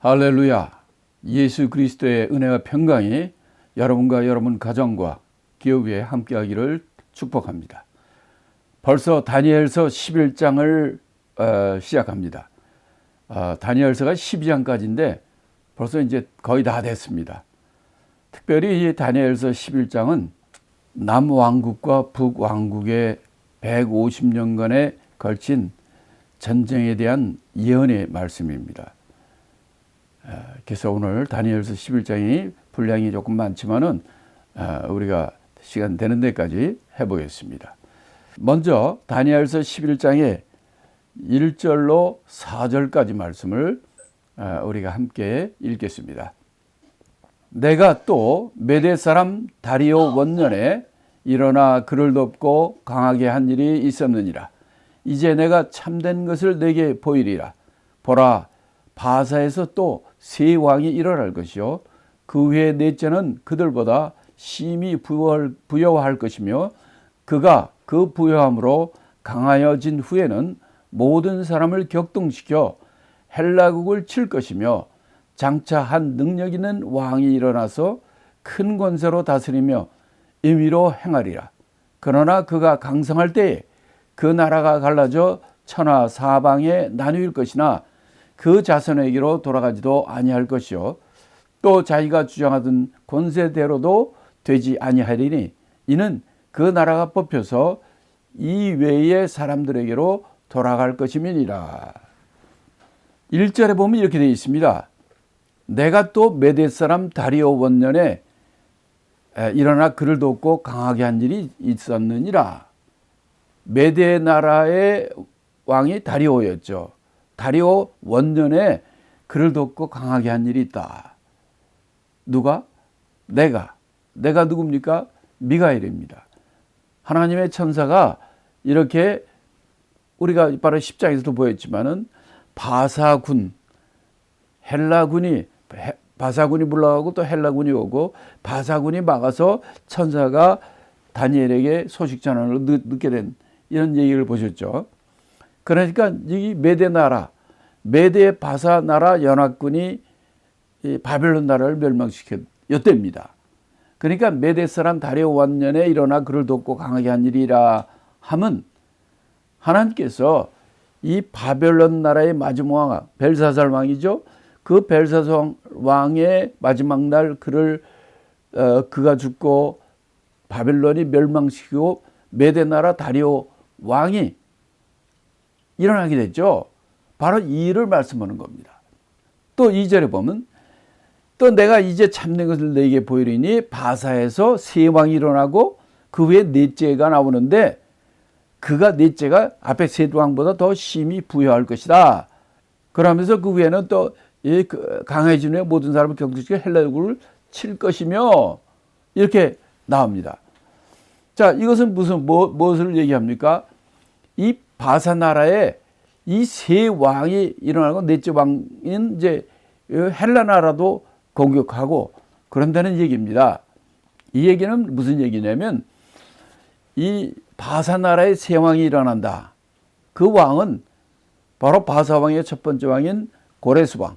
할렐루야. 예수 그리스도의 은혜와 평강이 여러분과 여러분 가정과 기업 위에 함께하기를 축복합니다. 벌써 다니엘서 11장을 시작합니다. 다니엘서가 12장까지인데 벌써 이제 거의 다 됐습니다. 특별히 이 다니엘서 11장은 남왕국과 북왕국의 150년간에 걸친 전쟁에 대한 예언의 말씀입니다. 그래서 오늘 다니엘서 11장이 분량이 조금 많지만은 우리가 시간 되는 데까지 해보겠습니다. 먼저 다니엘서 11장의 1절로 4절까지 말씀을 우리가 함께 읽겠습니다. 내가 또 메대 사람 다리오 원년에 일어나 그를 돕고 강하게 한 일이 있었느니라. 이제 내가 참된 것을 내게 보이리라. 보라, 바사에서 또 세 왕이 일어날 것이요 그 후에 넷째는 그들보다 심히 부여할 것이며 그가 그 부여함으로 강하여진 후에는 모든 사람을 격동시켜 헬라국을 칠 것이며 장차 한 능력 있는 왕이 일어나서 큰 권세로 다스리며 임의로 행하리라. 그러나 그가 강성할 때에 그 나라가 갈라져 천하 사방에 나누일 것이나 그 자손에게로 돌아가지도 아니할 것이요 또 자기가 주장하던 권세대로도 되지 아니하리니 이는 그 나라가 뽑혀서 이 외의 사람들에게로 돌아갈 것임이니라. 1절에 보면 이렇게 되어 있습니다. 내가 또 메대 사람 다리오 원년에 일어나 그를 돕고 강하게 한 일이 있었느니라. 메대 나라의 왕이 다리오였죠. 다리오 원년에 그를 돕고 강하게 한 일이 있다. 누가? 내가 누굽니까? 미가엘입니다. 하나님의 천사가 이렇게 우리가 바로 10장에서도 보였지만은 바사군이 물러가고 또 헬라군이 오고 바사군이 막아서 천사가 다니엘에게 소식 전환을 늦게 된 이런 얘기를 보셨죠. 그러니까 이 메대 나라, 메대 바사 나라 연합군이 바벨론 나라를 멸망시켰답니다. 그러니까 메대 사람 다리오 원년에 일어나 그를 돕고 강하게 한 일이라 함은 하나님께서 이 바벨론 나라의 마지막 왕, 벨사살 왕이죠. 그 벨사살 왕의 마지막 날 그가 죽고 바벨론이 멸망시키고 메대 나라 다리오 왕이 일어나게 됐죠. 바로 이 일을 말씀하는 겁니다. 또 2절에 보면 또 내가 이제 참된 것을 너에게 보이리니 바사에서 세 왕이 일어나고 그 후에 넷째가 나오는데 그가 넷째가 앞에 세 왕보다 더 심히 부여할 것이다. 그러면서 그 후에는 또 강해진 후에 모든 사람을 격동시켜 헬라국을 칠 것이며 이렇게 나옵니다. 자, 이것은 무엇을 얘기합니까? 이 바사 나라에 이 세 왕이 일어나고 넷째 왕인 이제 헬라 나라도 공격하고 그런다는 얘기입니다. 이 얘기는 무슨 얘기냐면 이 바사 나라의 세 왕이 일어난다. 그 왕은 바로 바사 왕의 첫 번째 왕인 고레스 왕,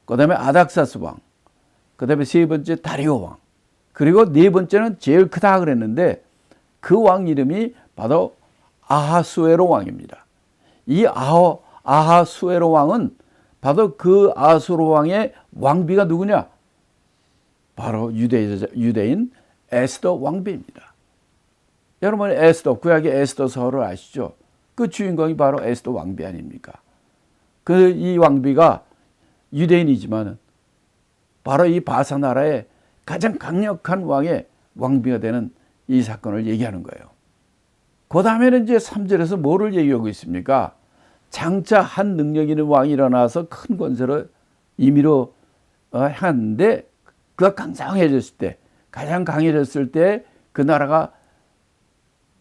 그 다음에 아닥사스 왕, 그 다음에 세 번째 다리오 왕, 그리고 네 번째는 제일 크다 그랬는데 그 왕 이름이 바로 아하수에로 왕입니다. 이 아하수에로 왕은 바로 그 아하수에로 왕의 왕비가 누구냐? 바로 유대인 에스더 왕비입니다. 여러분 에스더, 구약의 에스더서를 아시죠? 그 주인공이 바로 에스더 왕비 아닙니까? 이 왕비가 유대인이지만 바로 이 바사 나라의 가장 강력한 왕의 왕비가 되는 이 사건을 얘기하는 거예요. 그 다음에는 이제 3절에서 뭐를 얘기하고 있습니까? 장차 한 능력 있는 왕이 일어나서 큰 권세로 임의로 했는데 그가 강성해졌을 때, 가장 강해졌을 때 그 나라가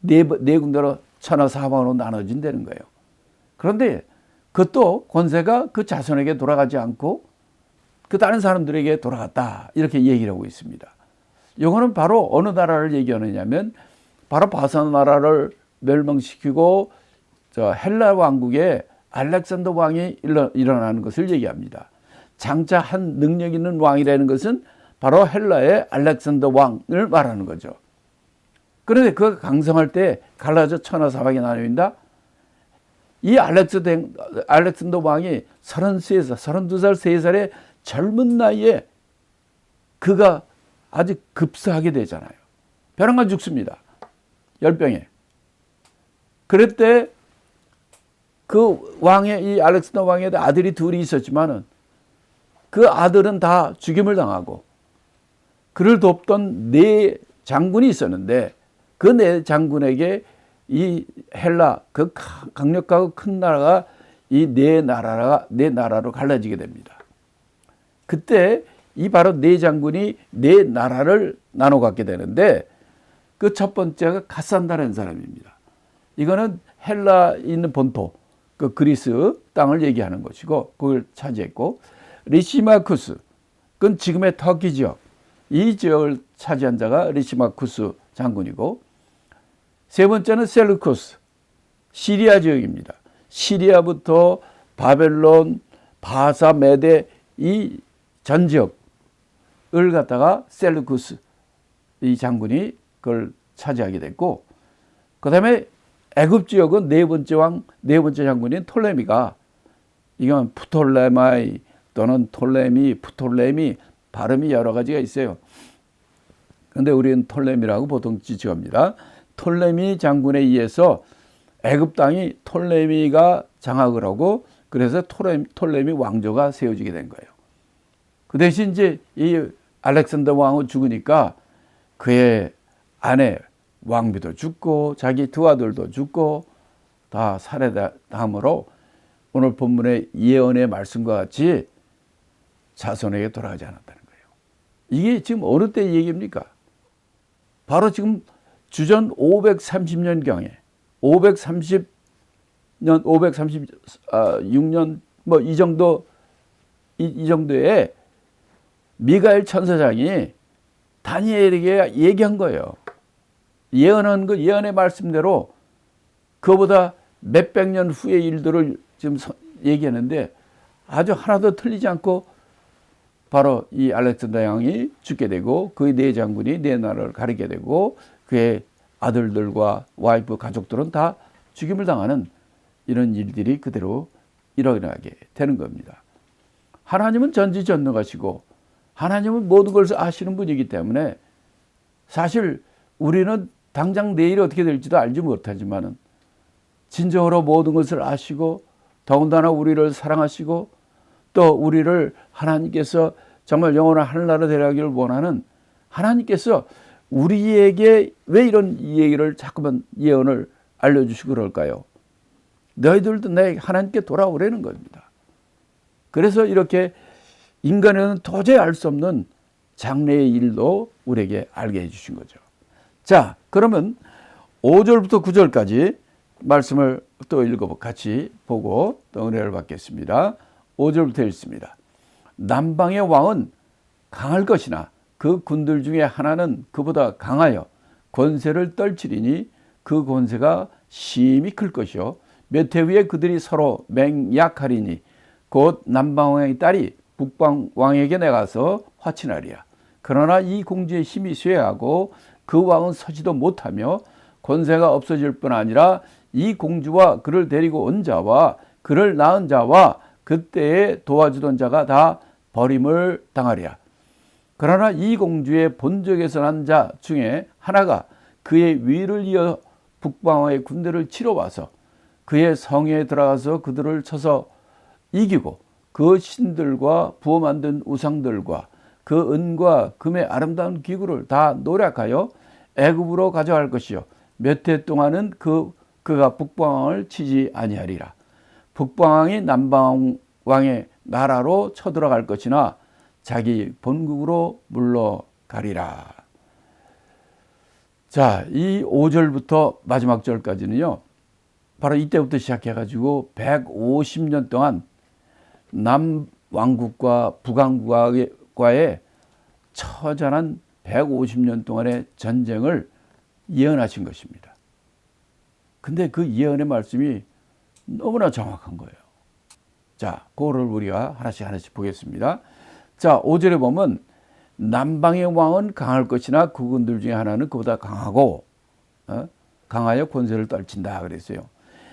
네 군데로 천하 사방으로 나눠진다는 거예요. 그런데 그것도 권세가 그 자손에게 돌아가지 않고 그 다른 사람들에게 돌아갔다 이렇게 얘기를 하고 있습니다. 이거는 바로 어느 나라를 얘기하느냐면 바로 바사 나라를 멸망시키고 헬라 왕국에 알렉산더 왕이 일어나는 것을 얘기합니다. 장차한 능력 있는 왕이라는 것은 바로 헬라의 알렉산더 왕을 말하는 거죠. 그런데 그가 강성할 때 갈라져 천하사방이 나누인다. 이 알렉산더 왕이 33살, 32살, 3살의 젊은 나이에 그가 아주 급사하게 되잖아요. 벼랑간 죽습니다. 열병에. 그랬대 그 왕의 이 알렉산더 왕의 아들이 둘이 있었지만은 그 아들은 다 죽임을 당하고 그를 돕던 네 장군이 있었는데 그 네 장군에게 이 헬라 그 강력하고 큰 나라가 이 네 나라로 갈라지게 됩니다. 그때 이 바로 네 장군이 네 나라를 나눠 갖게 되는데 그 첫 번째가 카산다라는 사람입니다. 이거는 헬라 있는 본토 그 그리스 땅을 얘기하는 것이고 그걸 차지했고 리시마쿠스 그건 지금의 터키 지역 이 지역을 차지한 자가 리시마쿠스 장군이고 세 번째는 셀루쿠스 시리아 지역입니다. 시리아부터 바벨론, 바사, 메데 이 전 지역을 갖다가 셀루쿠스 이 장군이 그걸 차지하게 됐고 그 다음에 애굽 지역은 네 번째 장군인 톨레미가 이건 프톨레마이 또는 톨레미, 프톨레미 발음이 여러 가지가 있어요. 그런데 우리는 톨레미라고 보통 지칭합니다. 톨레미 장군에 의해서 애굽 땅이 톨레미가 장악을 하고 그래서 톨레미 왕조가 세워지게 된 거예요. 그 대신 이제 이 알렉산더 왕은 죽으니까 그의 아내 왕비도 죽고 자기 두 아들도 죽고 다 살해당함으로 오늘 본문의 예언의 말씀과 같이 자손에게 돌아가지 않았다는 거예요. 이게 지금 어느 때 얘기입니까? 바로 지금 주전 530년경에 536년 뭐 이 정도에 미가엘 천사장이 다니엘에게 얘기한 거예요. 예언한 그 예언의 말씀대로 그보다 몇백 년 후의 일들을 지금 얘기했는데 아주 하나도 틀리지 않고 바로 이 알렉산더 왕이 죽게 되고 그의 네 장군이 네 나라를 가리게 되고 그의 아들들과 와이프 가족들은 다 죽임을 당하는 이런 일들이 그대로 일어나게 되는 겁니다. 하나님은 전지전능하시고 하나님은 모든 것을 아시는 분이기 때문에 사실 우리는 당장 내일이 어떻게 될지도 알지 못하지만은 진정으로 모든 것을 아시고 더군다나 우리를 사랑하시고 또 우리를 하나님께서 정말 영원한 하늘나라 데려가기를 원하는 하나님께서 우리에게 왜 이런 얘기를 자꾸만 예언을 알려주시고 그럴까요? 너희들도 내 하나님께 돌아오라는 겁니다. 그래서 이렇게 인간은 도저히 알 수 없는 장래의 일도 우리에게 알게 해주신 거죠. 자, 그러면 5절부터 9절까지 말씀을 또 같이 보고 또 은혜를 받겠습니다. 5절부터 읽습니다. 남방의 왕은 강할 것이나 그 군들 중에 하나는 그보다 강하여 권세를 떨치리니 그 권세가 심히 클 것이요 몇 해 후에 그들이 서로 맹약하리니 곧 남방왕의 딸이 북방왕에게 나가서 화친하리라. 그러나 이 공주의 힘이 쇠하고 그 왕은 서지도 못하며 권세가 없어질 뿐 아니라 이 공주와 그를 데리고 온 자와 그를 낳은 자와 그때에 도와주던 자가 다 버림을 당하리라. 그러나 이 공주의 본적에서 난 자 중에 하나가 그의 위를 이어 북방왕의 군대를 치러 와서 그의 성에 들어가서 그들을 쳐서 이기고 그 신들과 부어 만든 우상들과 그 은과 금의 아름다운 기구를 다 노략하여 애굽으로 가져갈 것이요 몇 해 동안은 그가 북방왕을 치지 아니하리라. 북방왕이 남방왕의 나라로 쳐들어갈 것이나 자기 본국으로 물러가리라. 자, 이 5절부터 마지막 절까지는요. 바로 이때부터 시작해가지고 150년 동안 남왕국과 북왕국과의 처절한 150년 동안의 전쟁을 예언하신 것입니다. 근데 그 예언의 말씀이 너무나 정확한 거예요. 자, 그거를 우리가 하나씩 보겠습니다. 자, 5절에 보면 남방의 왕은 강할 것이나 그군들 중에 하나는 그보다 강하고 강하여 권세를 떨친다 그랬어요.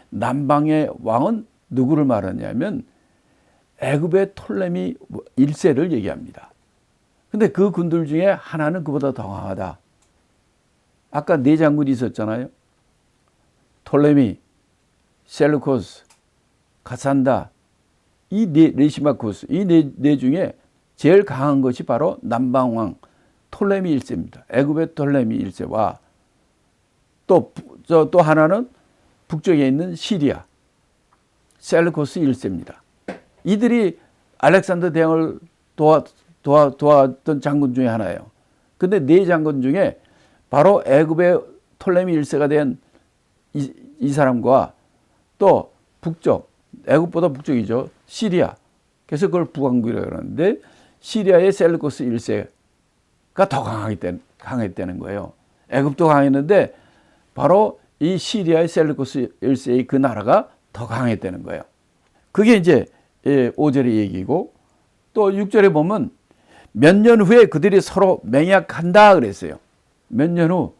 남방의 왕은 누구를 말하냐면 애굽의 톨레미 1세를 얘기합니다. 근데 그 군들 중에 하나는 그보다 더 강하다. 아까 네 장군이 있었잖아요. 톨레미, 셀루코스, 가산다, 이 레시마코스, 이 네 중에 제일 강한 것이 바로 남방왕 톨레미 1세입니다. 애굽의 톨레미 1세와 또 하나는 북쪽에 있는 시리아 셀루코스 1세입니다. 이들이 알렉산더 대왕을 도왔던 장군 중에 하나예요. 근데 네 장군 중에 바로 애굽의 톨레미 1세가 된 이 사람과 또 북쪽, 애굽보다 북쪽이죠. 시리아. 그래서 그걸 북왕국이라고 그러는데 시리아의 셀루코스 1세가 더 강했다는 거예요. 애굽도 강했는데 바로 이 시리아의 셀루코스 1세의 그 나라가 더 강했다는 거예요. 그게 이제 5절의 얘기고 또 6절에 보면 몇 년 후에 그들이 서로 맹약한다 그랬어요. 몇 년 후.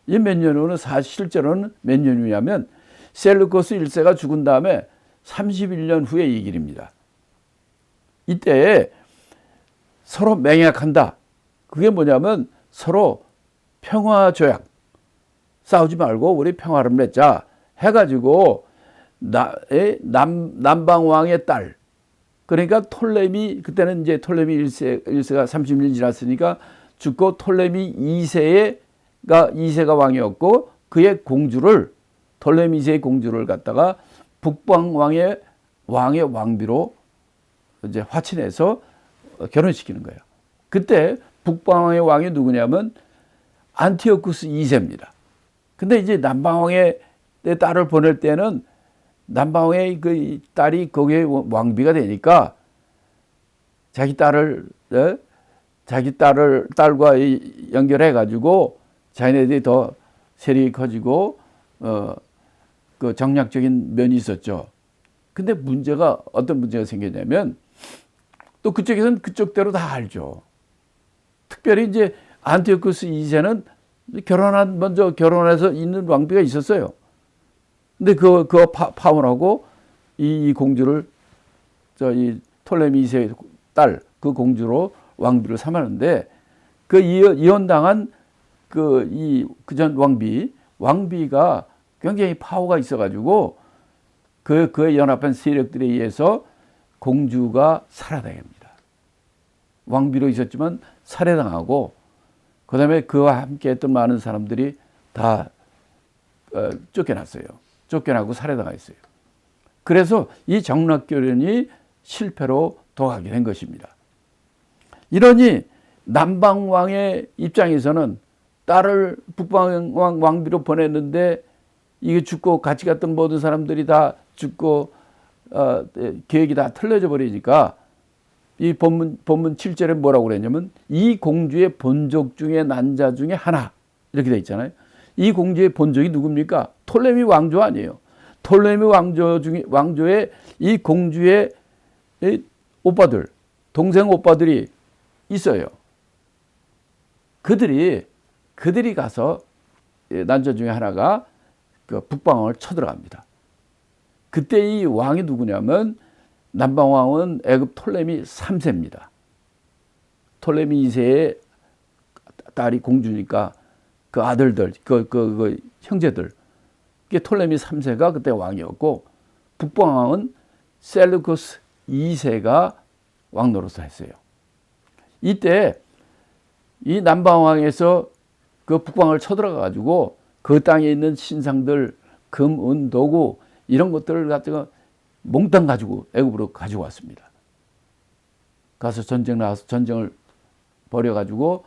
이 몇 년 후는 실제로는 몇 년 후냐면 셀루코스 1세가 죽은 다음에 31년 후의 얘기입니다. 이때 서로 맹약한다. 그게 뭐냐면 서로 평화조약. 싸우지 말고 우리 평화를 맺자 해가지고 남방왕의 딸, 그러니까 톨레미, 그때는 이제 톨레미 1세가 30년 지났으니까 죽고 톨레미 2세가 왕이었고 그의 공주를 톨레미 2세의 공주를 갖다가 북방왕의 왕비로 이제 화친해서 결혼시키는 거예요. 그때 북방왕의 왕이 누구냐면 안티오쿠스 2세입니다. 근데 이제 남방왕의 딸을 보낼 때는 남방왕의 그 딸이 거기에 왕비가 되니까 자기 딸과 연결해 가지고 자기네들이 더 세력이 커지고 그 정략적인 면이 있었죠. 근데 어떤 문제가 생겼냐면 또 그쪽에서는 그쪽대로 다 알죠. 특별히 이제 안티오쿠스 2세는 먼저 결혼해서 있는 왕비가 있었어요. 근데 그거 파혼하고 이 공주를 이 톨레미 2세의 딸, 그 공주로 왕비로 삼았는데 그 이혼당한 그전 왕비가 굉장히 파워가 있어가지고 그에 연합한 세력들에 의해서 공주가 살해당합니다. 왕비로 있었지만 살해당하고 그다음에 그와 함께했던 많은 사람들이 다 쫓겨났어요. 쫓겨나고 살해당했어요. 그래서 이 정락결연이 실패로 돌아가게 된 것입니다. 이러니 남방왕의 입장에서는 딸을 북방왕 왕비로 보냈는데 이게 죽고 같이 갔던 모든 사람들이 다 죽고 계획이 다 틀려져 버리니까 이 본문 7절에 뭐라고 그랬냐면 이 공주의 본족 중에 난 자 중에 하나 이렇게 돼 있잖아요. 이 공주의 본족이 누굽니까? 톨레미 왕조 아니에요. 톨레미 왕조의 이 공주의 오빠들, 동생 오빠들이 있어요. 그들이 가서 난자 중에 하나가 그 북방왕을 쳐들어갑니다. 그때 이 왕이 누구냐면 남방왕은 애굽 톨레미 3세입니다. 톨레미 2세의 딸이 공주니까 그 아들들, 그 형제들, 그게 톨레미 3세가 그때 왕이었고 북방왕은 셀루코스 2세가 왕 노릇을 했어요. 이때 이 남방왕에서 그 북방을 쳐들어가 가지고 그 땅에 있는 신상들, 금, 은, 도구 이런 것들을 갖다가 몽땅 가지고 애굽으로 가지고 왔습니다. 가서 전쟁을 벌여 가지고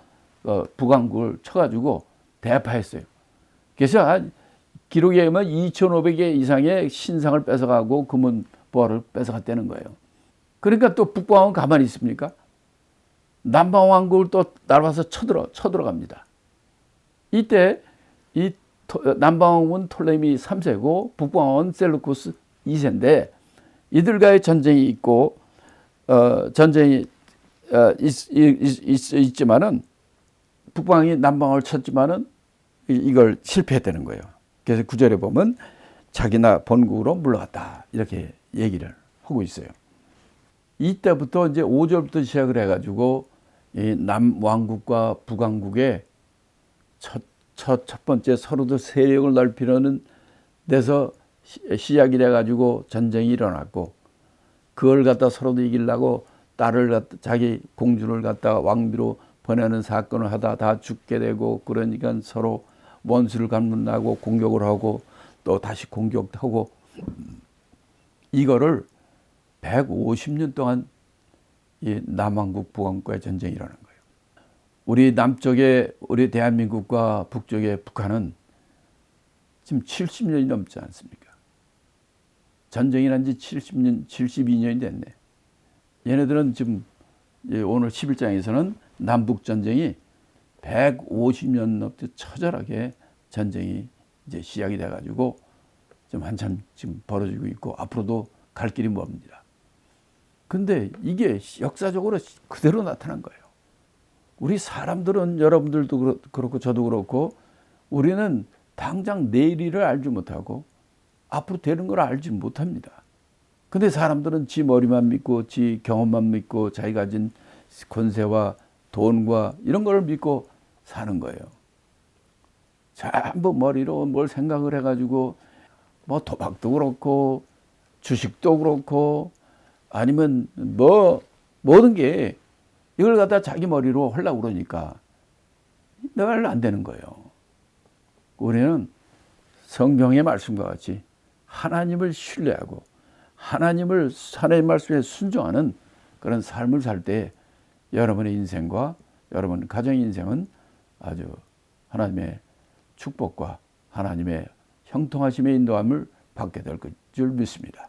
북왕국을 쳐 가지고 대파했어요. 그래서 기록에 의하면 2,500개 이상의 신상을 뺏어가고 금은 보화를 뺏어갔다는 거예요. 그러니까 또 북방왕은 가만히 있습니까? 남방왕국을 또 날아와서 쳐들어갑니다. 이때 이 남방왕은 톨레미 3세고 북방왕은 셀루코스 2세인데 이들과의 전쟁이 있고 전쟁이 있지만은 북방이 남방을 쳤지만은 이걸 실패했다는 거예요. 그래서 9절에 보면 자기나 본국으로 물러갔다 이렇게 얘기를 하고 있어요. 이때부터 이제 5절부터 시작을 해가지고 이 남왕국과 북왕국의 첫 번째 서로도 세력을 넓히려는 데서 시작이 돼가지고 전쟁이 일어났고, 그걸 갖다 서로도 이기려고 딸을 갖다 자기 공주를 갖다가 왕비로 보내는 사건을 하다 다 죽게 되고, 그러니까 서로 원수를 갚는다고 공격을 하고 또 다시 공격하고, 이거를 150년 동안 이 남왕국 북왕국의 전쟁이 일어난 거예요. 우리 남쪽에 우리 대한민국과 북쪽에 북한은 지금 70년이 넘지 않습니까? 전쟁이 난 지 70년, 72년이 됐네. 얘네들은 지금 오늘 11장에서는 남북전쟁이 150년 넘게 처절하게 전쟁이 이제 시작이 돼가지고 좀 한참 지금 벌어지고 있고 앞으로도 갈 길이 멉니다. 근데 이게 역사적으로 그대로 나타난 거예요. 우리 사람들은, 여러분들도 그렇고 저도 그렇고, 우리는 당장 내일 일을 알지 못하고 앞으로 되는 걸 알지 못합니다. 근데 사람들은 지 머리만 믿고 지 경험만 믿고 자기가 가진 권세와 돈과 이런 걸 믿고 사는 거예요. 전부 머리로 뭘 생각을 해가지고 뭐 도박도 그렇고 주식도 그렇고 아니면 뭐 모든 게 이걸 갖다 자기 머리로 하려고 그러니까 늘 안 되는 거예요. 우리는 성경의 말씀과 같이 하나님을 신뢰하고 하나님의 말씀에 순종하는 그런 삶을 살 때 여러분의 인생과 여러분 가정의 인생은 아주 하나님의 축복과 하나님의 형통하심의 인도함을 받게 될 줄 믿습니다.